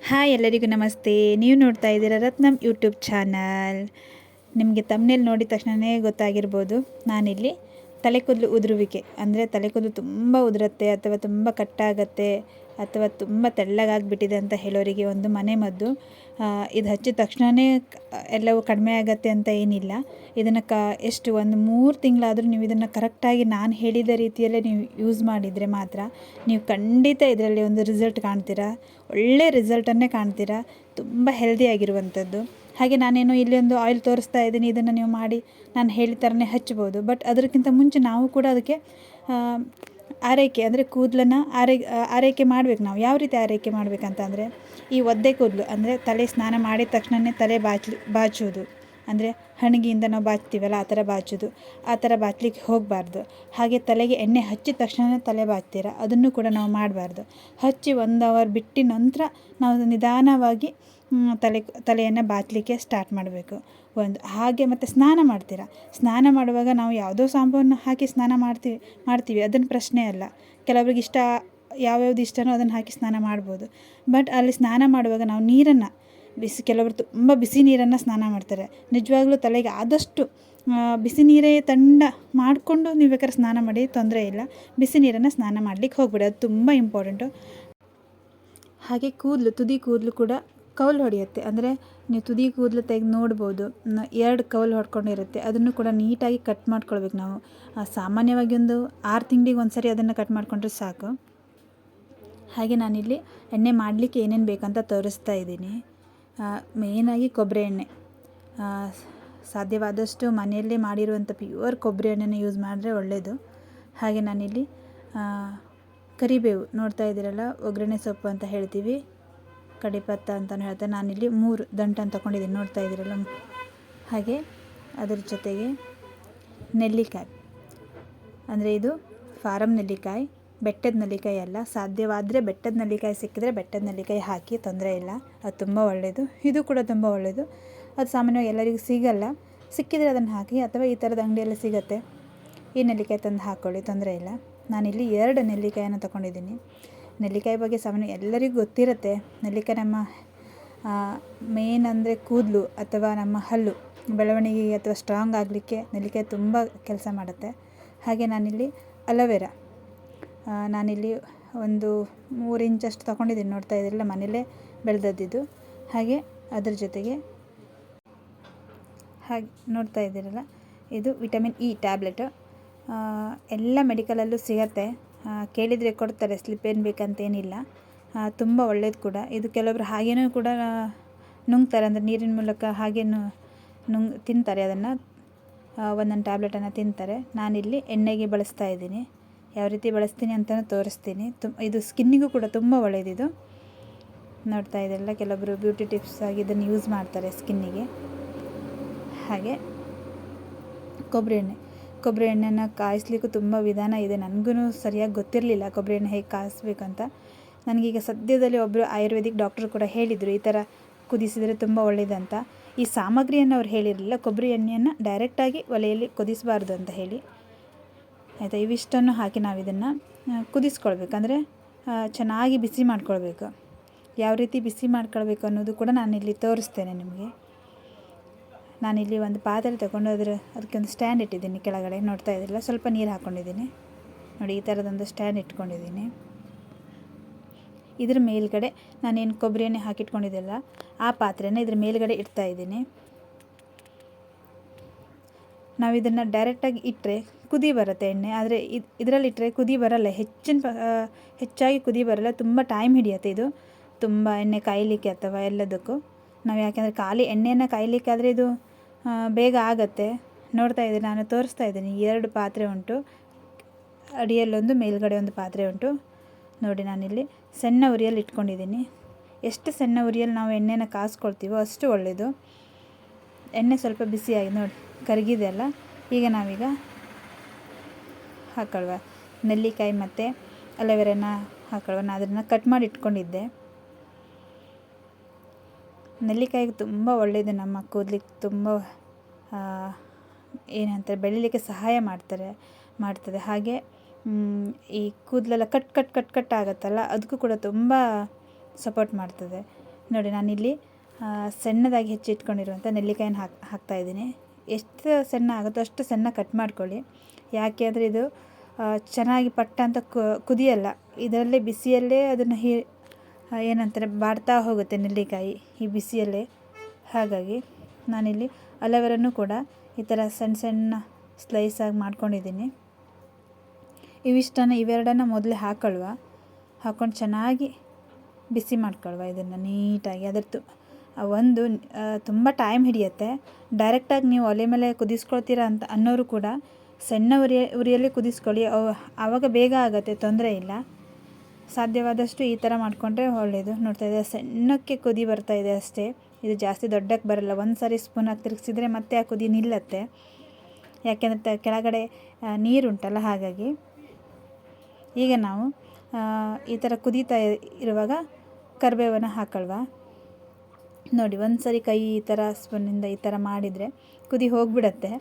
Hi ಎಲ್ಲರಿಗೂ ನಮಸ್ತೆ. ನೀವು ನೋಡ್ತಾ ಇದ್ದೀರಾ ರತ್ನಮ್ ಯೂಟ್ಯೂಬ್ ಚಾನಲ್. ನಿಮಗೆ ತಮ್ಮನೇಲಿ ನೋಡಿದ ತಕ್ಷಣವೇ ಗೊತ್ತಾಗಿರ್ಬೋದು, ನಾನಿಲ್ಲಿ ತಲೆ ಕೂದಲು ಉದುರುವಿಕೆ ಅಂದರೆ ತಲೆ ಕೂದಲು ತುಂಬ ಉದುರುತ್ತೆ ಅಥವಾ ತುಂಬ ಕಟ್ಟಾಗತ್ತೆ ಅಥವಾ ತುಂಬ ತೆಳ್ಳಗಾಗಿಬಿಟ್ಟಿದೆ ಅಂತ ಹೇಳೋರಿಗೆ ಒಂದು ಮನೆಮದ್ದು. ಇದು ಹಚ್ಚಿದ ತಕ್ಷಣವೇ ಎಲ್ಲವೂ ಕಡಿಮೆ ಆಗತ್ತೆ ಅಂತ ಏನಿಲ್ಲ. ಇದನ್ನು ಎಷ್ಟು ಒಂದು 3 ತಿಂಗಳಾದರೂ ನೀವು ಇದನ್ನು ಕರೆಕ್ಟಾಗಿ ನಾನು ಹೇಳಿದ ರೀತಿಯಲ್ಲೇ ನೀವು ಯೂಸ್ ಮಾಡಿದರೆ ಮಾತ್ರ ನೀವು ಖಂಡಿತ ಇದರಲ್ಲಿ ಒಂದು ರಿಸಲ್ಟ್ ಕಾಣ್ತೀರಾ. ಒಳ್ಳೆ ರಿಸಲ್ಟನ್ನೇ ಕಾಣ್ತೀರಾ, ತುಂಬ ಹೆಲ್ದಿಯಾಗಿರುವಂಥದ್ದು. ಹಾಗೆ ನಾನೇನು ಇಲ್ಲಿ ಒಂದು ಆಯಿಲ್ ತೋರಿಸ್ತಾ ಇದ್ದೀನಿ, ಇದನ್ನು ನೀವು ಮಾಡಿ ನಾನು ಹೇಳಿದ ಥರನೇ ಹಚ್ಬೋದು. ಬಟ್ ಅದಕ್ಕಿಂತ ಮುಂಚೆ ನಾವು ಕೂಡ ಅದಕ್ಕೆ ಆರೈಕೆ ಅಂದರೆ ಕೂದಲನ್ನು ಆರೈಕೆ ಮಾಡಬೇಕು. ನಾವು ಯಾವ ರೀತಿ ಆರೈಕೆ ಮಾಡಬೇಕಂತ ಅಂದರೆ, ಈ ಒದ್ದೆ ಕೂದಲು ಅಂದರೆ ತಲೆ ಸ್ನಾನ ಮಾಡಿದ ತಕ್ಷಣವೇ ತಲೆ ಬಾಚೋದು, ಅಂದರೆ ಹಣಗಿಯಿಂದ ನಾವು ಬಾಚ್ತೀವಲ್ಲ ಆ ಥರ ಬಾಚೋದು, ಆ ಥರ ಬಾಚಲಿಕ್ಕೆ ಹೋಗಬಾರ್ದು. ಹಾಗೆ ತಲೆಗೆ ಎಣ್ಣೆ ಹಚ್ಚಿದ ತಕ್ಷಣ ತಲೆ ಬಾಚ್ತೀರ, ಅದನ್ನು ಕೂಡ ನಾವು ಮಾಡಬಾರ್ದು. ಹಚ್ಚಿ 1 ಅವರ್ ಬಿಟ್ಟು ನಂತರ ನಾವು ನಿಧಾನವಾಗಿ ತಲೆಯನ್ನು ಬಾಚಲಿಕ್ಕೆ ಸ್ಟಾರ್ಟ್ ಮಾಡಬೇಕು. ಹಾಗೆ ಮತ್ತು ಸ್ನಾನ ಮಾಡ್ತೀರಾ, ಸ್ನಾನ ಮಾಡುವಾಗ ನಾವು ಯಾವುದೋ ಸಾಂಬಾರನ್ನು ಹಾಕಿ ಸ್ನಾನ ಮಾಡ್ತೀವಿ, ಅದನ್ನು ಪ್ರಶ್ನೆ ಅಲ್ಲ. ಕೆಲವ್ರಿಗೆ ಯಾವ್ಯಾವ್ದು ಇಷ್ಟನೋ ಅದನ್ನು ಹಾಕಿ ಸ್ನಾನ ಮಾಡ್ಬೋದು. ಬಟ್ ಅಲ್ಲಿ ಸ್ನಾನ ಮಾಡುವಾಗ ನಾವು ನೀರನ್ನು ಕೆಲವರು ತುಂಬ ಬಿಸಿ ನೀರನ್ನು ಸ್ನಾನ ಮಾಡ್ತಾರೆ. ನಿಜವಾಗ್ಲೂ ತಲೆಗೆ ಆದಷ್ಟು ಬಿಸಿ ನೀರೇ ತಂಡ ಮಾಡಿಕೊಂಡು ನೀವು ಬೇಕಾದ್ರೆ ಸ್ನಾನ ಮಾಡಿ, ತೊಂದರೆ ಇಲ್ಲ. ಬಿಸಿ ನೀರನ್ನು ಸ್ನಾನ ಮಾಡಲಿಕ್ಕೆ ಹೋಗ್ಬೇಡಿ, ಅದು ತುಂಬ ಇಂಪಾರ್ಟೆಂಟು. ಹಾಗೆ ತುದಿ ಕೂದಲು ಕೂಡ ಕೌಲು ಹೊಡೆಯುತ್ತೆ. ಅಂದರೆ ನೀವು ತುದಿ ಕೂದಲು ತೆಗೆದು ನೋಡ್ಬೋದು, 2 ಕೌಲು ಹೊಡ್ಕೊಂಡಿರುತ್ತೆ. ಅದನ್ನು ಕೂಡ ನೀಟಾಗಿ ಕಟ್ ಮಾಡ್ಕೊಳ್ಬೇಕು ನಾವು. ಸಾಮಾನ್ಯವಾಗಿ ಒಂದು 6 ತಿಂಗಳಿಗೆ ಒಂದು ಸರಿ ಅದನ್ನು ಕಟ್ ಮಾಡಿಕೊಂಡ್ರೆ ಸಾಕು. ಹಾಗೆ ನಾನಿಲ್ಲಿ ಎಣ್ಣೆ ಮಾಡಲಿಕ್ಕೆ ಏನೇನು ಬೇಕಂತ ತೋರಿಸ್ತಾ ಇದ್ದೀನಿ. ಮೇಯ್ನಾಗಿ ಕೊಬ್ಬರಿ ಎಣ್ಣೆ, ಸಾಧ್ಯವಾದಷ್ಟು ಮನೆಯಲ್ಲೇ ಮಾಡಿರುವಂಥ ಪ್ಯೂರ್ ಕೊಬ್ಬರಿ ಎಣ್ಣೆನ ಯೂಸ್ ಮಾಡಿದ್ರೆ ಒಳ್ಳೆಯದು. ಹಾಗೆ ನಾನಿಲ್ಲಿ ಕರಿಬೇವು ನೋಡ್ತಾ ಇದ್ದೀರಲ್ಲ, ಒಗ್ಗರಣೆ ಸೊಪ್ಪು ಅಂತ ಹೇಳ್ತೀವಿ, ಕಡಿಪತ್ತ ಅಂತಲೂ ಹೇಳ್ತಾರೆ. ನಾನಿಲ್ಲಿ 3 ದಂಟನ್ನು ತೊಗೊಂಡಿದ್ದೀನಿ, ನೋಡ್ತಾ ಇದ್ದೀರಲ್ಲ. ಹಾಗೆ ಅದರ ಜೊತೆಗೆ ನೆಲ್ಲಿಕಾಯಿ, ಅಂದರೆ ಇದು ಫಾರಮ್ ನೆಲ್ಲಿಕಾಯಿ, ಬೆಟ್ಟದ ನೆಲ್ಲಿಕಾಯಿ ಅಲ್ಲ. ಸಾಧ್ಯವಾದರೆ ಬೆಟ್ಟದ ನೆಲ್ಲಿಕಾಯಿ ಸಿಕ್ಕಿದ್ರೆ ಬೆಟ್ಟದ ನೆಲ್ಲಿಕಾಯಿ ಹಾಕಿ, ತೊಂದರೆ ಇಲ್ಲ, ಅದು ತುಂಬ ಒಳ್ಳೆಯದು. ಇದು ಕೂಡ ತುಂಬ ಒಳ್ಳೆಯದು. ಅದು ಸಾಮಾನ್ಯವಾಗಿ ಎಲ್ಲರಿಗೂ ಸಿಗಲ್ಲ, ಸಿಕ್ಕಿದರೆ ಅದನ್ನು ಹಾಕಿ, ಅಥವಾ ಈ ಥರದ ಅಂಗಡಿಯಲ್ಲಿ ಸಿಗುತ್ತೆ, ಈ ನೆಲ್ಲಿಕಾಯಿ ತಂದು ಹಾಕ್ಕೊಳ್ಳಿ, ತೊಂದರೆ ಇಲ್ಲ. ನಾನಿಲ್ಲಿ 2 ನೆಲ್ಲಿಕಾಯನ್ನು ತೊಗೊಂಡಿದ್ದೀನಿ. ನೆಲ್ಲಿಕಾಯಿ ಬಗ್ಗೆ ಸಾಮಾನ್ಯ ಎಲ್ಲರಿಗೂ ಗೊತ್ತಿರುತ್ತೆ. ನೆಲ್ಲಿಕಾಯಿ ನಮ್ಮ ಮೇನ್ ಅಂದರೆ ಕೂದಲು ಅಥವಾ ನಮ್ಮ ಹಲ್ಲು ಬೆಳವಣಿಗೆಗೆ ಅಥವಾ ಸ್ಟ್ರಾಂಗ್ ಆಗಲಿಕ್ಕೆ ನೆಲ್ಲಿಕಾಯಿ ತುಂಬ ಕೆಲಸ ಮಾಡುತ್ತೆ. ಹಾಗೆ ನಾನಿಲ್ಲಿ ಅಲೋವೆರಾ, ನಾನಿಲ್ಲಿ ಒಂದು 3 ಇಂಚಷ್ಟು ತೊಗೊಂಡಿದ್ದೀನಿ, ನೋಡ್ತಾ ಇದ್ದೀರಲ್ಲ, ಮನೆಯಲ್ಲೇ ಬೆಳೆದದ್ದಿದ್ದು. ಹಾಗೆ ಅದ್ರ ಜೊತೆಗೆ ಹಾಗೆ ನೋಡ್ತಾ ಇದ್ದೀರಲ್ಲ, ಇದು ವಿಟಮಿನ್ ಇ ಟ್ಯಾಬ್ಲೆಟ್. ಎಲ್ಲ ಮೆಡಿಕಲಲ್ಲೂ ಸಿಗತ್ತೆ, ಕೇಳಿದರೆ ಕೊಡ್ತಾರೆ, ಸ್ಲಿಪ್ ಏನು ಬೇಕಂತೇನಿಲ್ಲ. ತುಂಬ ಒಳ್ಳೇದು ಕೂಡ ಇದು. ಕೆಲವೊಬ್ರು ಹಾಗೇನೂ ಕೂಡ ನುಂಗ್ತಾರೆ, ಅಂದರೆ ನೀರಿನ ಮೂಲಕ ಹಾಗೇನು ತಿಂತಾರೆ, ಅದನ್ನು ಒಂದೊಂದು ಟ್ಯಾಬ್ಲೆಟನ್ನು ತಿಂತಾರೆ. ನಾನಿಲ್ಲಿ ಎಣ್ಣೆಗೆ ಬಳಸ್ತಾ ಇದ್ದೀನಿ, ಯಾವ ರೀತಿ ಬಳಸ್ತೀನಿ ಅಂತಲೂ ತೋರಿಸ್ತೀನಿ. ಇದು ಸ್ಕಿನ್ನಿಗೂ ಕೂಡ ತುಂಬ ಒಳ್ಳೆಯದಿದು. ನೋಡ್ತಾ ಇದ್ದೆಲ್ಲ ಕೆಲವೊಬ್ಬರು ಬ್ಯೂಟಿ ಟಿಪ್ಸ್ ಆಗಿ ಇದನ್ನು ಯೂಸ್ ಮಾಡ್ತಾರೆ ಸ್ಕಿನ್ನಿಗೆ. ಹಾಗೆ ಕೊಬ್ಬರಿ ಎಣ್ಣೆನ ಕಾಯಿಸ್ಲಿಕ್ಕೂ ತುಂಬ ವಿಧಾನ ಇದೆ. ನನಗೂ ಸರಿಯಾಗಿ ಗೊತ್ತಿರಲಿಲ್ಲ ಕೊಬ್ಬರಿ ಎಣ್ಣೆ ಹೇಗೆ ಕಾಯಿಸ್ಬೇಕಂತ. ನನಗೀಗ ಸದ್ಯದಲ್ಲಿ ಒಬ್ಬರು ಆಯುರ್ವೇದಿಕ್ ಡಾಕ್ಟ್ರು ಕೂಡ ಹೇಳಿದರು, ಈ ಥರ ಕುದಿಸಿದರೆ ತುಂಬ ಒಳ್ಳೆಯದಂತ. ಈ ಸಾಮಗ್ರಿಯನ್ನು ಅವ್ರು ಹೇಳಿರಲಿಲ್ಲ, ಕೊಬ್ಬರಿ ಎಣ್ಣೆಯನ್ನು ಡೈರೆಕ್ಟಾಗಿ ಒಲೆಯಲ್ಲಿ ಕುದಿಸಬಾರ್ದು ಅಂತ ಹೇಳಿ, ಆಯಿತಾ. ಇವಿಷ್ಟನ್ನು ಹಾಕಿ ನಾವು ಇದನ್ನು ಕುದಿಸ್ಕೊಳ್ಬೇಕು, ಅಂದರೆ ಚೆನ್ನಾಗಿ ಬಿಸಿ ಮಾಡ್ಕೊಳ್ಬೇಕು. ಯಾವ ರೀತಿ ಬಿಸಿ ಮಾಡ್ಕೊಳ್ಬೇಕು ಅನ್ನೋದು ಕೂಡ ನಾನಿಲ್ಲಿ ತೋರಿಸ್ತೇನೆ ನಿಮಗೆ. ನಾನಿಲ್ಲಿ ಒಂದು ಪಾತ್ರೆ ತಗೊಂಡು ಅದಕ್ಕೆ ಒಂದು ಸ್ಟ್ಯಾಂಡ್ ಇಟ್ಟಿದ್ದೀನಿ ಕೆಳಗಡೆ, ನೋಡ್ತಾ ಇದ್ದಿಲ್ಲ, ಸ್ವಲ್ಪ ನೀರು ಹಾಕ್ಕೊಂಡಿದ್ದೀನಿ ನೋಡಿ, ಈ ಥರದೊಂದು ಸ್ಟ್ಯಾಂಡ್ ಇಟ್ಕೊಂಡಿದ್ದೀನಿ. ಇದ್ರ ಮೇಲ್ಗಡೆ ನಾನೇನು ಕೊಬ್ಬರಿ ಎಣ್ಣೆ ಹಾಕಿಟ್ಕೊಂಡಿದ್ದೆಲ್ಲ ಆ ಪಾತ್ರೆನ ಇದ್ರ ಮೇಲ್ಗಡೆ ಇಡ್ತಾ ಇದ್ದೀನಿ. ನಾವು ಇದನ್ನು ಡೈರೆಕ್ಟಾಗಿ ಇಟ್ಟರೆ ಕುದಿ ಬರುತ್ತೆ ಎಣ್ಣೆ, ಆದರೆ ಇದರಲ್ಲಿಟ್ಟರೆ ಕುದಿ ಬರಲ್ಲ, ಹೆಚ್ಚಾಗಿ ಕುದಿ ಬರಲ್ಲ, ತುಂಬ ಟೈಮ್ ಹಿಡಿಯುತ್ತೆ ಇದು, ತುಂಬ ಎಣ್ಣೆ ಕಾಯಲಿಕ್ಕೆ ಅಥವಾ ಎಲ್ಲದಕ್ಕೂ. ನಾವು ಯಾಕೆಂದರೆ ಖಾಲಿ ಎಣ್ಣೆಯನ್ನು ಕಾಯಲಿಕ್ಕಾದರೆ ಇದು ಬೇಗ ಆಗುತ್ತೆ. ನೋಡ್ತಾ ಇದ್ದೀನಿ, ನಾನು ತೋರಿಸ್ತಾ ಇದ್ದೀನಿ. 2 ಪಾತ್ರೆ ಉಂಟು, ಅಡಿಯಲ್ಲೊಂದು, ಮೇಲ್ಗಡೆ ಒಂದು ಪಾತ್ರೆ ಉಂಟು ನೋಡಿ. ನಾನಿಲ್ಲಿ ಸಣ್ಣ ಉರಿಯಲ್ಲಿ ಇಟ್ಕೊಂಡಿದ್ದೀನಿ. ಎಷ್ಟು ಸಣ್ಣ ಉರಿಯಲ್ಲಿ ನಾವು ಎಣ್ಣೆನ ಕಾಸ್ಕೊಳ್ತೀವೋ ಅಷ್ಟು ಒಳ್ಳೆಯದು. ಎಣ್ಣೆ ಸ್ವಲ್ಪ ಬಿಸಿಯಾಗಿ ನೋಡಿ, ಕರಗಿದೆ ಅಲ್ಲ. ಈಗ ನಾವೀಗ ಹಾಕೊಳ್ಳುವ ನೆಲ್ಲಿಕಾಯಿ ಮತ್ತು ಅಲೋವೆರಾನ ಹಾಕೊಳ್ಳುವ. ನಾನು ಅದನ್ನು ಕಟ್ ಮಾಡಿ ಇಟ್ಕೊಂಡಿದ್ದೆ. ನೆಲ್ಲಿಕಾಯಿಗೆ ತುಂಬ ಒಳ್ಳೆಯದು, ನಮ್ಮ ಕೂದಲಿಗೆ ತುಂಬ ಏನಂತಾರೆ ಬೆಳೀಲಿಕ್ಕೆ ಸಹಾಯ ಮಾಡ್ತದೆ. ಹಾಗೆ ಈ ಕೂದಲೆಲ್ಲ ಕಟ್ ಆಗುತ್ತಲ್ಲ, ಅದಕ್ಕೂ ಕೂಡ ತುಂಬ ಸಪೋರ್ಟ್ ಮಾಡ್ತದೆ. ನೋಡಿ ನಾನಿಲ್ಲಿ ಸಣ್ಣದಾಗಿ ಹೆಚ್ಚಿಟ್ಕೊಂಡಿರುವಂಥ ನೆಲ್ಲಿಕಾಯಿನ ಹಾಕ್ತಾಯಿದ್ದೀನಿ. ಎಷ್ಟು ಸಣ್ಣ ಆಗುತ್ತೋ ಅಷ್ಟು ಸಣ್ಣ ಕಟ್ ಮಾಡ್ಕೊಳ್ಳಿ. ಯಾಕೆ ಅಂದರೆ ಇದು ಚೆನ್ನಾಗಿ ಪಟ್ಟ ಅಂತ ಕುದಿಯಲ್ಲ, ಇದರಲ್ಲೇ ಬಿಸಿಯಲ್ಲೇ ಅದನ್ನು ಏನಂತಾರೆ ಬಾಡ್ತಾ ಹೋಗುತ್ತೆ ನೆಲ್ಲಿಕಾಯಿ ಈ ಬಿಸಿಯಲ್ಲೇ. ಹಾಗಾಗಿ ನಾನಿಲ್ಲಿ ಅಲೋವೆರನ್ನು ಕೂಡ ಈ ಥರ ಸಣ್ಣ ಸಣ್ಣ ಸ್ಲೈಸಾಗಿ ಮಾಡ್ಕೊಂಡಿದ್ದೀನಿ. ಇವೆರಡನ್ನು ಮೊದಲೇ ಹಾಕ್ಕೊಂಡು ಚೆನ್ನಾಗಿ ಬಿಸಿ ಮಾಡ್ಕೊಳ್ವ ಇದನ್ನು ನೀಟಾಗಿ. ಅದರದ್ದು ಒಂದು ತುಂಬ ಟೈಮ್ ಹಿಡಿಯುತ್ತೆ. ಡೈರೆಕ್ಟಾಗಿ ನೀವು ಒಲೆ ಮೇಲೆ ಕುದಿಸ್ಕೊಳ್ತೀರಾ ಅಂತ ಅನ್ನೋರು ಕೂಡ ಸಣ್ಣ ಉರಿಯಲ್ಲಿ ಕುದಿಸ್ಕೊಳ್ಳಿ, ಆವಾಗ ಬೇಗ ಆಗುತ್ತೆ, ತೊಂದರೆ ಇಲ್ಲ. ಸಾಧ್ಯವಾದಷ್ಟು ಈ ಥರ ಮಾಡಿಕೊಂಡ್ರೆ ಒಳ್ಳೆಯದು. ನೋಡ್ತಾ ಇದೆ ಸಣ್ಣಕ್ಕೆ ಕುದಿ ಬರ್ತಾಯಿದೆ ಅಷ್ಟೇ, ಇದು ಜಾಸ್ತಿ ದೊಡ್ಡಕ್ಕೆ ಬರಲ್ಲ. ಒಂದು ಸಾರಿ ಸ್ಪೂನ್ ಹಾಕಿ ತಿರುಗಿಸಿದ್ರೆ ಮತ್ತೆ ಆ ಕುದಿ ನಿಲ್ಲತ್ತೆ, ಯಾಕೆಂದರೆ ಕೆಳಗಡೆ ನೀರುಂಟಲ್ಲ. ಹಾಗಾಗಿ ಈಗ ನಾವು ಈ ಥರ ಕುದೀತಾ ಇರುವಾಗ ಕರಿಬೇವನ್ನು ಹಾಕಲ್ವ. ನೋಡಿ ಒಂದು ಸರಿ ಕೈ ಈ ಥರ ಸ್ಪೂನಿಂದ ಈ ಥರ ಮಾಡಿದರೆ ಕುದಿ ಹೋಗಿಬಿಡತ್ತೆ.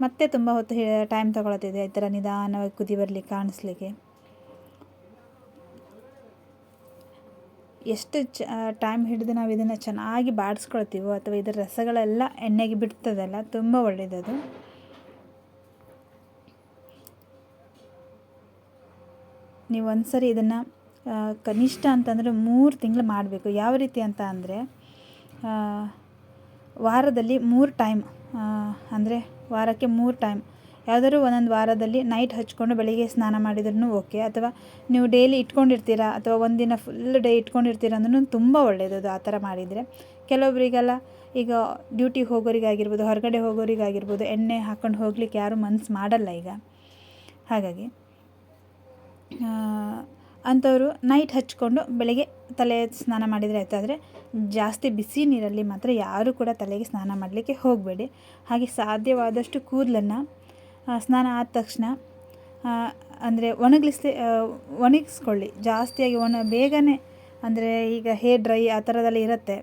ಮತ್ತೆ ತುಂಬ ಹೊತ್ತು ಟೈಮ್ ತೊಗೊಳತ್ತಿದೆ ಈ ಥರ ನಿಧಾನವಾಗಿ ಕುದಿ ಬರಲಿಕ್ಕೆ ಕಾಣಿಸ್ಲಿಕ್ಕೆ. ಎಷ್ಟು ಟೈಮ್ ಹಿಡಿದು ನಾವು ಇದನ್ನು ಚೆನ್ನಾಗಿ ಬಾಡಿಸ್ಕೊಳ್ತೀವೋ ಅಥವಾ ಇದರ ರಸಗಳೆಲ್ಲ ಎಣ್ಣೆಗೆ ಬಿಡ್ತದಲ್ಲ, ತುಂಬ ಒಳ್ಳೆಯದದು. ನೀವು ಒಂದು ಸರಿ ಇದನ್ನು ಕನಿಷ್ಠ ಅಂತಂದರೆ 3 ತಿಂಗಳು ಮಾಡಬೇಕು. ಯಾವ ರೀತಿ ಅಂತ ಅಂದರೆ ವಾರದಲ್ಲಿ 3 ಟೈಮ್, ಅಂದರೆ ವಾರಕ್ಕೆ 3 ಟೈಮ್ ಯಾವುದಾದ್ರೂ ಒಂದೊಂದು ವಾರದಲ್ಲಿ ನೈಟ್ ಹಚ್ಕೊಂಡು ಬೆಳಿಗ್ಗೆ ಸ್ನಾನ ಮಾಡಿದ್ರೂ ಓಕೆ, ಅಥವಾ ನೀವು ಡೈಲಿ ಇಟ್ಕೊಂಡಿರ್ತೀರಾ ಅಥವಾ ಒಂದಿನ ಫುಲ್ ಡೇ ಇಟ್ಕೊಂಡಿರ್ತೀರ ಅಂದ್ರೂ ತುಂಬ ಒಳ್ಳೆಯದು ಅದು. ಆ ಥರ ಮಾಡಿದರೆ ಕೆಲವೊಬ್ಬರಿಗೆಲ್ಲ ಈಗ ಡ್ಯೂಟಿಗೆ ಹೋಗೋರಿಗಾಗಿರ್ಬೋದು, ಹೊರಗಡೆ ಹೋಗೋರಿಗಾಗಿರ್ಬೋದು, ಎಣ್ಣೆ ಹಾಕ್ಕೊಂಡು ಹೋಗ್ಲಿಕ್ಕೆ ಯಾರೂ ಮನಸ್ಸು ಮಾಡಲ್ಲ ಈಗ. ಹಾಗಾಗಿ ಅಂಥವರು ನೈಟ್ ಹಚ್ಕೊಂಡು ಬೆಳಗ್ಗೆ ತಲೆ ಸ್ನಾನ ಮಾಡಿದರೆ ಆಯಿತು. ಆದರೆ ಜಾಸ್ತಿ ಬಿಸಿ ನೀರಲ್ಲಿ ಮಾತ್ರ ಯಾರೂ ಕೂಡ ತಲೆಗೆ ಸ್ನಾನ ಮಾಡಲಿಕ್ಕೆ ಹೋಗಬೇಡಿ. ಹಾಗೆ ಸಾಧ್ಯವಾದಷ್ಟು ಕೂದಲನ್ನು ಸ್ನಾನ ಆದ ತಕ್ಷಣ ಅಂದರೆ ಒಣಗಿಸ್ಕೊಳ್ಳಿ. ಜಾಸ್ತಿಯಾಗಿ ಬೇಗನೆ ಅಂದರೆ ಈಗ ಹೇರ್ ಡ್ರೈ ಆ ಥರದೆಲ್ಲ ಇರುತ್ತೆ,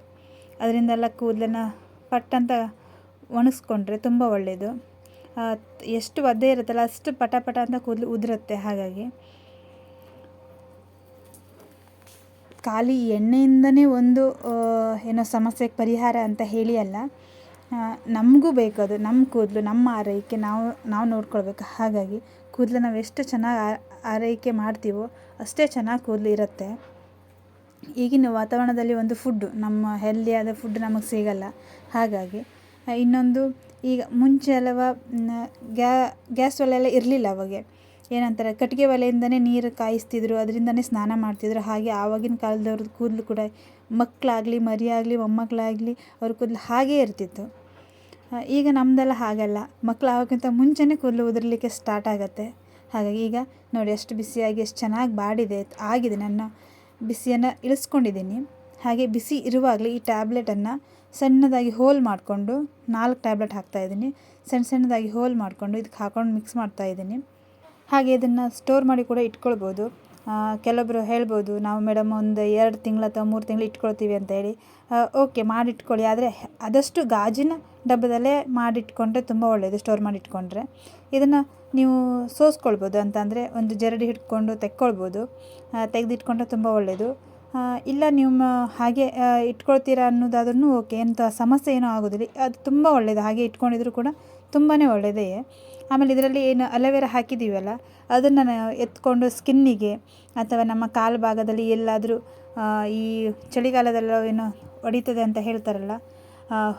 ಅದರಿಂದೆಲ್ಲ ಕೂದಲನ್ನು ಪಟ್ಟಂತ ಒಣಗಿಸ್ಕೊಂಡ್ರೆ ತುಂಬ ಒಳ್ಳೆಯದು. ಎಷ್ಟು ಒದ್ದೆ ಇರುತ್ತಲ್ಲ ಅಷ್ಟು ಪಟ ಪಟ ಅಂತ ಕೂದಲು ಉದುರುತ್ತೆ. ಹಾಗಾಗಿ ಖಾಲಿ ಎಣ್ಣೆಯಿಂದನೇ ಒಂದು ಏನೋ ಸಮಸ್ಯೆಗೆ ಪರಿಹಾರ ಅಂತ ಹೇಳಿ ಅಲ್ಲ, ನಮಗೂ ಬೇಕದು. ನಮ್ಮ ಕೂದಲು, ನಮ್ಮ ಆರೈಕೆ ನಾವು ನೋಡ್ಕೊಳ್ಬೇಕು. ಹಾಗಾಗಿ ಕೂದಲು ನಾವು ಎಷ್ಟು ಚೆನ್ನಾಗಿ ಆರೈಕೆ ಮಾಡ್ತೀವೋ ಅಷ್ಟೇ ಚೆನ್ನಾಗಿ ಕೂದಲು ಇರುತ್ತೆ. ಈಗಿನ ವಾತಾವರಣದಲ್ಲಿ ಒಂದು ಫುಡ್ಡು, ನಮ್ಮ ಹೆಲ್ದಿಯಾದ ಫುಡ್ ನಮಗೆ ಸಿಗಲ್ಲ. ಹಾಗಾಗಿ ಇನ್ನೊಂದು, ಈಗ ಮುಂಚೆ ಅಲ್ಲವ ಗ್ಯಾಸ್ ಒಲೆಯೆಲ್ಲ ಇರಲಿಲ್ಲ. ಅವಾಗೆ ಏನಂತಾರೆ ಕಟ್ಟಿಗೆ ಒಲೆಯಿಂದನೇ ನೀರು ಕಾಯಿಸ್ತಿದ್ರು, ಅದರಿಂದನೇ ಸ್ನಾನ ಮಾಡ್ತಿದ್ರು. ಹಾಗೆ ಆವಾಗಿನ ಕಾಲದವ್ರದ್ದು ಕೂದಲು ಕೂಡ ಮಕ್ಕಳಾಗಲಿ ಮರಿಯಾಗಲಿ ಮೊಮ್ಮಕ್ಕಳಾಗಲಿ ಅವ್ರ ಕೂದಲು ಹಾಗೇ ಇರ್ತಿತ್ತು. ಈಗ ನಮ್ಮದೆಲ್ಲ ಹಾಗಲ್ಲ, ಮಕ್ಕಳು ಆಗೋಕ್ಕಿಂತ ಮುಂಚೆನೇ ಕೂದಲು ಉದುರಲಿಕ್ಕೆ ಸ್ಟಾರ್ಟ್ ಆಗುತ್ತೆ. ಹಾಗಾಗಿ ಈಗ ನೋಡಿ ಎಷ್ಟು ಬಿಸಿಯಾಗಿ ಎಷ್ಟು ಚೆನ್ನಾಗಿ ಆಗಿದೆ. ನನ್ನ ಬಿಸಿಯನ್ನು ಇಳಿಸ್ಕೊಂಡಿದ್ದೀನಿ. ಹಾಗೆ ಬಿಸಿ ಇರುವಾಗಲೇ ಈ ಟ್ಯಾಬ್ಲೆಟನ್ನು ಸಣ್ಣದಾಗಿ ಹೋಲ್ ಮಾಡಿಕೊಂಡು 4 ಟ್ಯಾಬ್ಲೆಟ್ ಹಾಕ್ತಾಯಿದ್ದೀನಿ. ಸಣ್ಣದಾಗಿ ಹೋಲ್ ಮಾಡಿಕೊಂಡು ಇದಕ್ಕೆ ಹಾಕ್ಕೊಂಡು ಮಿಕ್ಸ್ ಮಾಡ್ತಾಯಿದ್ದೀನಿ. ಹಾಗೆ ಇದನ್ನು ಸ್ಟೋರ್ ಮಾಡಿ ಕೂಡ ಇಟ್ಕೊಳ್ಬೋದು. ಕೆಲವೊಬ್ಬರು ಹೇಳ್ಬೋದು, ನಾವು ಮೇಡಮ್ ಒಂದು 2 ತಿಂಗಳು ಅಥವಾ 3 ತಿಂಗಳು ಇಟ್ಕೊಳ್ತೀವಿ ಅಂತ ಹೇಳಿ. ಓಕೆ, ಮಾಡಿಟ್ಕೊಳ್ಳಿ. ಆದರೆ ಆದಷ್ಟು ಗಾಜಿನ ಡಬ್ಬದಲ್ಲೇ ಮಾಡಿಟ್ಕೊಂಡ್ರೆ ತುಂಬ ಒಳ್ಳೆಯದು. ಸ್ಟೋರ್ ಮಾಡಿ ಇಟ್ಕೊಂಡ್ರೆ ಇದನ್ನು ನೀವು ಸೋಸ್ಕೊಳ್ಬೋದು. ಅಂತಂದರೆ ಒಂದು ಜರಡಿ ಹಿಡ್ಕೊಂಡು ತೆಗೆದಿಟ್ಕೊಂಡ್ರೆ ತುಂಬ ಒಳ್ಳೆಯದು. ಇಲ್ಲ ನೀವು ಹಾಗೆ ಇಟ್ಕೊಳ್ತೀರಾ ಅನ್ನೋದಾದ್ರೂ ಓಕೆ, ಎಂಥ ಸಮಸ್ಯೆ ಏನೂ ಆಗೋದಿಲ್ಲ. ಅದು ತುಂಬ ಒಳ್ಳೆಯದು, ಹಾಗೆ ಇಟ್ಕೊಂಡಿದ್ರು ಕೂಡ ತುಂಬಾ ಒಳ್ಳೆಯದೇ. ಆಮೇಲೆ ಇದರಲ್ಲಿ ಏನು ಅಲೋವೆರಾ ಹಾಕಿದ್ದೀವಲ್ಲ, ಅದನ್ನು ಎತ್ಕೊಂಡು ಸ್ಕಿನ್ನಿಗೆ ಅಥವಾ ನಮ್ಮ ಕಾಲು ಭಾಗದಲ್ಲಿ ಎಲ್ಲಾದರೂ ಈ ಚಳಿಗಾಲದಲ್ಲ ಏನೋ ಹೊಡಿತದೆ ಅಂತ ಹೇಳ್ತಾರಲ್ಲ,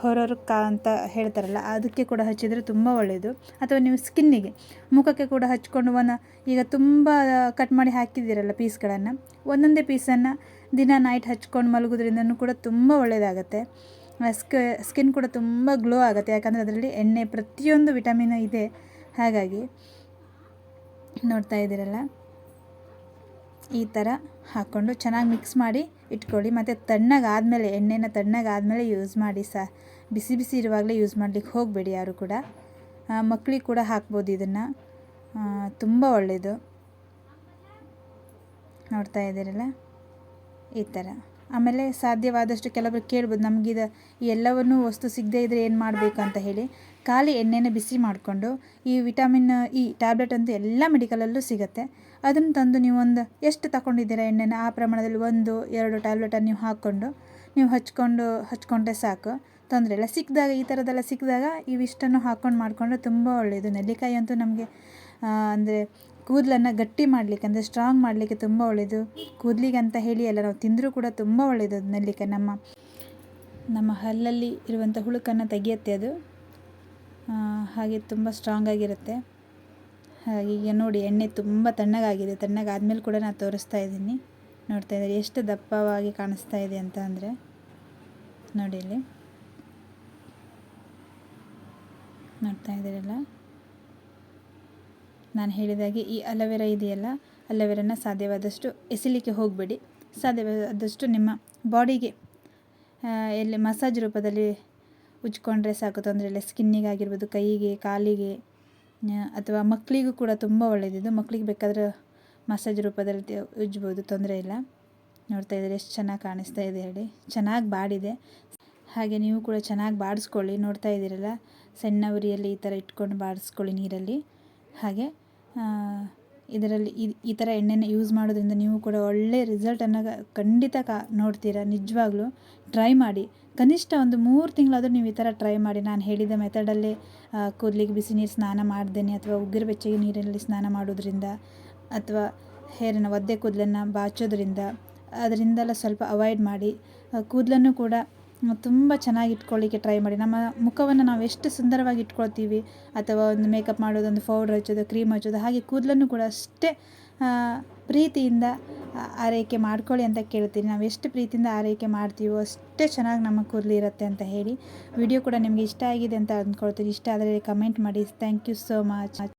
ಹೊರಕ ಅಂತ ಹೇಳ್ತಾರಲ್ಲ, ಅದಕ್ಕೆ ಕೂಡ ಹಚ್ಚಿದರೆ ತುಂಬ ಒಳ್ಳೆಯದು. ಅಥವಾ ನೀವು ಸ್ಕಿನ್ನಿಗೆ, ಮುಖಕ್ಕೆ ಕೂಡ ಹಚ್ಕೊಂಡು ಈಗ ತುಂಬ ಕಟ್ ಮಾಡಿ ಹಾಕಿದ್ದೀರಲ್ಲ ಪೀಸ್ಗಳನ್ನು, ಒಂದೊಂದೇ ಪೀಸನ್ನು ದಿನ ನೈಟ್ ಹಚ್ಕೊಂಡು ಮಲಗೋದ್ರಿಂದನೂ ಕೂಡ ತುಂಬ ಒಳ್ಳೆಯದಾಗತ್ತೆ. ಸ್ಕಿನ್ ಕೂಡ ತುಂಬ ಗ್ಲೋ ಆಗುತ್ತೆ. ಯಾಕಂದರೆ ಅದರಲ್ಲಿ ಎಣ್ಣೆ ಪ್ರತಿಯೊಂದು ವಿಟಮಿನ್ ಇದೆ. ಹಾಗಾಗಿ ನೋಡ್ತಾ ಇದ್ದೀರಲ್ಲ, ಈ ಥರ ಹಾಕ್ಕೊಂಡು ಚೆನ್ನಾಗಿ ಮಿಕ್ಸ್ ಮಾಡಿ ಇಟ್ಕೊಳ್ಳಿ. ಮತ್ತು ತಣ್ಣಗಾದಮೇಲೆ, ಎಣ್ಣೆನ ತಣ್ಣಗಾದಮೇಲೆ ಯೂಸ್ ಮಾಡಿ. ಬಿಸಿ ಬಿಸಿ ಇರುವಾಗಲೇ ಯೂಸ್ ಮಾಡಲಿಕ್ಕೆ ಹೋಗಬೇಡಿ ಯಾರು ಕೂಡ. ಮಕ್ಕಳಿಗೆ ಕೂಡ ಹಾಕ್ಬೋದು ಇದನ್ನು, ತುಂಬ ಒಳ್ಳೆಯದು. ನೋಡ್ತಾ ಇದ್ದೀರಲ್ಲ ಈ ಥರ. ಆಮೇಲೆ ಸಾಧ್ಯವಾದಷ್ಟು ಕೆಲವೊಬ್ರು ಕೇಳ್ಬೋದು, ನಮಗಿದು ಎಲ್ಲವನ್ನೂ ವಸ್ತು ಸಿಗದೇ ಇದ್ದರೆ ಏನು ಮಾಡಬೇಕು ಅಂತ ಹೇಳಿ. ಖಾಲಿ ಎಣ್ಣೆನ ಬಿಸಿ ಮಾಡಿಕೊಂಡು ಈ ವಿಟಮಿನ್ ಇ ಟ್ಯಾಬ್ಲೆಟ್ ಅಂತೂ ಎಲ್ಲ ಮೆಡಿಕಲಲ್ಲೂ ಸಿಗುತ್ತೆ. ಅದನ್ನು ತಂದು ನೀವು ಎಷ್ಟು ತಗೊಂಡಿದ್ದೀರಾ ಎಣ್ಣೆನ, ಆ ಪ್ರಮಾಣದಲ್ಲಿ 1-2 ಟ್ಯಾಬ್ಲೆಟನ್ನು ನೀವು ಹಾಕ್ಕೊಂಡು ನೀವು ಹಚ್ಕೊಂಡ್ರೆ ಸಾಕು, ತೊಂದರೆ ಇಲ್ಲ. ಸಿಕ್ಕಿದಾಗ ಈ ಥರದ್ದೆಲ್ಲ ಸಿಕ್ಕಿದಾಗ ಇವಿಷ್ಟನ್ನು ಹಾಕ್ಕೊಂಡು ಮಾಡಿಕೊಂಡ್ರೆ ತುಂಬ ಒಳ್ಳೆಯದು. ನೆಲ್ಲಿಕಾಯಿ ಅಂತೂ ನಮಗೆ ಅಂದರೆ ಕೂದಲನ್ನು ಗಟ್ಟಿ ಮಾಡಲಿಕ್ಕೆ, ಅಂದರೆ ಸ್ಟ್ರಾಂಗ್ ಮಾಡಲಿಕ್ಕೆ ತುಂಬ ಒಳ್ಳೆಯದು. ಕೂದಲಿಗೆ ಅಂತ ಹೇಳಿ ಎಲ್ಲ ನಾವು ತಿಂದರೂ ಕೂಡ ತುಂಬ ಒಳ್ಳೆಯದು ಅದು ನೆಲ್ಲಿಕಾಯಿ. ನಮ್ಮ ಹಲ್ಲಲ್ಲಿ ಇರುವಂಥ ಹುಳುಕನ್ನು ತೆಗೆಯುತ್ತೆ ಅದು, ಹಾಗೆ ತುಂಬ ಸ್ಟ್ರಾಂಗಾಗಿರುತ್ತೆ. ಹಾಗೆ ಈಗ ನೋಡಿ ಎಣ್ಣೆ ತುಂಬ ತಣ್ಣಗಾಗಿದೆ. ತಣ್ಣಗಾದ್ಮೇಲೆ ಕೂಡ ನಾನು ತೋರಿಸ್ತಾ ಇದ್ದೀನಿ. ನೋಡ್ತಾ ಇದ್ದಾರೆ ಎಷ್ಟು ದಪ್ಪವಾಗಿ ಕಾಣಿಸ್ತಾ ಇದೆ ಅಂತ. ಅಂದರೆ ನೋಡಿ ಇಲ್ಲಿ ನೋಡ್ತಾ ಇದ್ದೀರಲ್ಲ. ನಾನು ಹೇಳಿದಾಗೆ ಈ ಅಲೋವೆರಾ ಇದೆಯಲ್ಲ, ಅಲೋವೆರಾನ ಸಾಧ್ಯವಾದಷ್ಟು ಎಸಿಲಿಕ್ಕೆ ಹೋಗಬೇಡಿ. ಸಾಧ್ಯವಾದಷ್ಟು ನಿಮ್ಮ ಬಾಡಿಗೆ ಎಲ್ಲಿ ಮಸಾಜ್ ರೂಪದಲ್ಲಿ ಉಜ್ಕೊಂಡ್ರೆ ಸಾಕು, ತೊಂದರೆ ಇಲ್ಲ. ಸ್ಕಿನ್ನಿಗಾಗಿರ್ಬೋದು, ಕೈಗೆ, ಕಾಲಿಗೆ, ಅಥವಾ ಮಕ್ಕಳಿಗೂ ಕೂಡ ತುಂಬ ಒಳ್ಳೆಯದಿದು. ಮಕ್ಕಳಿಗೆ ಬೇಕಾದರೆ ಮಸಾಜ್ ರೂಪದಲ್ಲಿ ಉಜ್ಬೋದು, ತೊಂದರೆ ಇಲ್ಲ. ನೋಡ್ತಾ ಇದ್ದಾರೆ ಎಷ್ಟು ಚೆನ್ನಾಗಿ ಕಾಣಿಸ್ತಾ ಇದೆ ಹೇಳಿ. ಚೆನ್ನಾಗಿ ಬಾಡಿದೆ. ಹಾಗೆ ನೀವು ಕೂಡ ಚೆನ್ನಾಗಿ ಬಾಡಿಸ್ಕೊಳ್ಳಿ. ನೋಡ್ತಾ ಇದ್ದೀರಲ್ಲ, ಸಣ್ಣ ಉರಿಯಲ್ಲಿ ಈ ಥರ ಇಟ್ಕೊಂಡು ಬಾಡಿಸ್ಕೊಳ್ಳಿ ನೀರಲ್ಲಿ. ಹಾಗೆ ಇದರಲ್ಲಿ ಈ ಥರ ಎಣ್ಣೆನ ಯೂಸ್ ಮಾಡೋದ್ರಿಂದ ನೀವು ಕೂಡ ಒಳ್ಳೆ ರಿಸಲ್ಟನ್ನು ಖಂಡಿತ ನೋಡ್ತೀರಾ. ನಿಜವಾಗ್ಲೂ ಟ್ರೈ ಮಾಡಿ. ಕನಿಷ್ಠ ಒಂದು 3 ತಿಂಗಳಾದರೂ ನೀವು ಈ ಥರ ಟ್ರೈ ಮಾಡಿ. ನಾನು ಹೇಳಿದ ಮೆಥಡಲ್ಲೇ ಕೂದಲಿಗೆ ಬಿಸಿ ನೀರು ಸ್ನಾನ ಮಾಡ್ದೇನೆ ಅಥವಾ ಉಗುರು ಬೆಚ್ಚಗೆ ನೀರಲ್ಲಿ ಸ್ನಾನ ಮಾಡೋದ್ರಿಂದ, ಅಥವಾ ಹೇರನ್ನು ಒದ್ದೆ ಕೂದಲನ್ನು ಬಾಚೋದ್ರಿಂದ, ಅದರಿಂದೆಲ್ಲ ಸ್ವಲ್ಪ ಅವಾಯ್ಡ್ ಮಾಡಿ. ಕೂದಲನ್ನು ಕೂಡ ತುಂಬ ಚೆನ್ನಾಗಿ ಇಟ್ಕೊಳ್ಳಿಕ್ಕೆ ಟ್ರೈ ಮಾಡಿ. ನಮ್ಮ ಮುಖವನ್ನು ನಾವು ಎಷ್ಟು ಸುಂದರವಾಗಿ ಇಟ್ಕೊಳ್ತೀವಿ, ಅಥವಾ ಒಂದು ಮೇಕಪ್ ಮಾಡೋದು, ಒಂದು ಪೌಡ್ರ್ ಹಚ್ಚೋದು, ಕ್ರೀಮ್ ಹಚ್ಚೋದು, ಹಾಗೆ ಕೂದಲನ್ನು ಕೂಡ ಅಷ್ಟೇ ಪ್ರೀತಿಯಿಂದ ಆರೈಕೆ ಮಾಡ್ಕೊಳ್ಳಿ ಅಂತ ಕೇಳ್ತೀನಿ. ನಾವು ಎಷ್ಟು ಪ್ರೀತಿಯಿಂದ ಆರೈಕೆ ಮಾಡ್ತೀವೋ ಅಷ್ಟೇ ಚೆನ್ನಾಗಿ ನಮ್ಮ ಕೂದಲು ಇರುತ್ತೆ ಅಂತ ಹೇಳಿ. ವಿಡಿಯೋ ಕೂಡ ನಿಮಗೆ ಇಷ್ಟ ಆಗಿದೆ ಅಂತ ಅಂದ್ಕೊಳ್ತೀನಿ. ಇಷ್ಟ ಆದರೆ ಕಮೆಂಟ್ ಮಾಡಿ. Thank you so much.